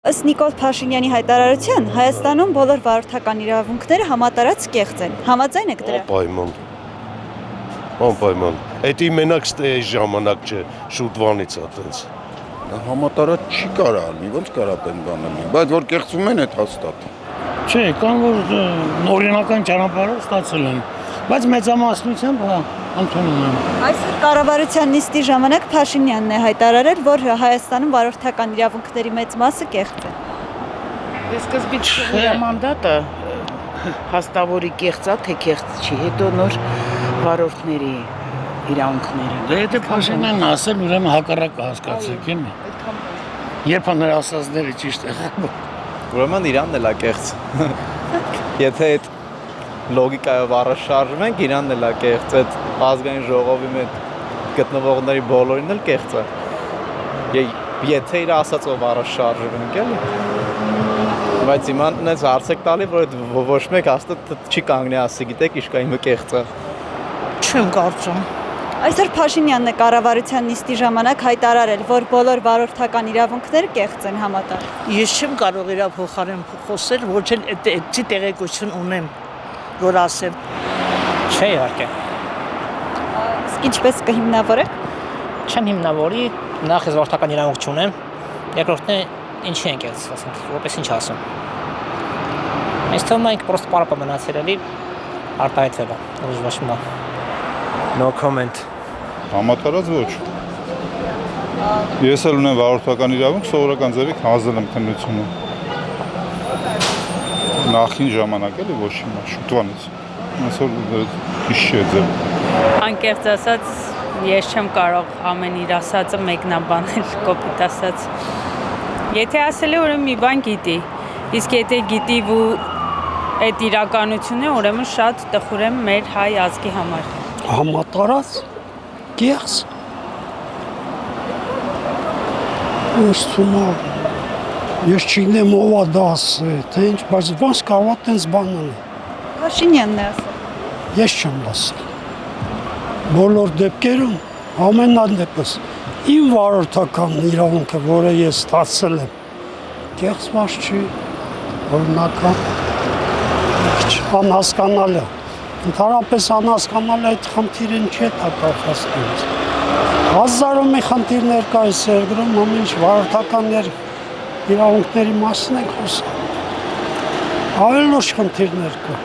Ըստ Նիկոլ Փաշինյանի հայտարարության, Հայաստանում բոլոր վարորդական իրավունքները համատարած կեղծ են։ Համաձայն եք դրա։ Անպայման։ Էդի մենակ այս ժամանակ չէ, շուտվանից է տենց։ Համատարած չի կարա լինի, ոնց կարա բան լինի, բայց որ կեղծում են այդ հաստատ։ Չէ, կան որ օրինական ճանապարհով ստացել են, բայց մեծամասնությամբ ընդունում են։ Այսօր կառավարության նիստի ժամանակ Փաշինյանն է հայտարարել, որ Հայաստանում վարորդական իրավունքների մեծ մասը կեղծ է։ Դե սկզբից իր մանդատը հաստավորի կեղծ է, թե կեղծ չի, հետո նոր վարորդների իրավունքները։ Դե եթե Փաշինյանն ասել, ուրեմն հակառակը հասկացեք, էլի։ Երբ նրա ասածները ճիշտ են։ Ուրեմն Իրանն էլ է կեղծ։ Եթե այդ լոգիկայով առաջարժվում ենք, Իրանն էլ է կեղծ, այդ ազգային ժողովի մեջ գտնվողների բոլորին էլ կեղծ է։ Եթե իր ասածով առաջարժվում ենք, էլի։ Բայց հիմա նենց հարց եք տալի, որ ոչ մեկ հաստատ չի կանգնի ասի, գիտեք, իշկա իմը կեղծ է։ Չեմ կարծում։ Այսօր Փաշինյանն է կառավարության նիստի ժամանակ հայտարարել, որ բոլոր վարորդական իրավունքները կեղծ են համատար։ Ես չեմ կարող իր փոխարեն խոսել, ոչ էլ այդի տեղեկություն ունեմ, որ ասեմ։ Չէ, իհարկե։ Իսկ ինչպես կհիմնավորեք։ Չեմ հիմնավորի, նախ ես վարորդական իրավունք չունեմ, երկրորդն է ինչի ենք ես ասենք, որպես ինչ ասում։ Այս թվում ենք պրոստը պարապա մնացել էլի արտահայտվել է, ոչ մի բան։ No comment։ Համատարած ոչ։ Ես էլ ունեմ վարորդական իրավունք, սովորական ձևի հանձնել եմ քննությունը։ Նախին ժամանակ էլի ոչ հիմա, շուտվանից։ Այսօր հիշի է ձև։ Անկեղծ ասած, ես չեմ կարող ամեն իր ասածը մեկնաբանել, կոպիտ ասած։ Եթե ասել է, ուրեմն մի բան գիտի, իսկ եթե գիտի ու այդ իրականություն է, ուրեմն շատ տխուր եմ մեր հայ ազգի համար։ Համատարած կեղծ։ Ես թվում է, ես չգիտեմ ով է դա ասել, թե ինչ, բայց ոնց կարող է տենց բան անել։ Փաշինյանն է ասել։ Ես չեմ ասել։ Բոլոր դեպքերում ամենադեպս իմ վարորդական իրավունքը, որը ես ստացել եմ, կեղծված չի, օրինական, անհասկանալի է։ Ընդհանրապես անհասկանալի այդ խնդիրն չի կախվածնից։ Հազարով մի խնդիրներ կա այս երկրում, ամեն ինչ վարորդական իրավունքների մասին ենք խոսում։ Ավելի լուրջ խնդիրներ կա։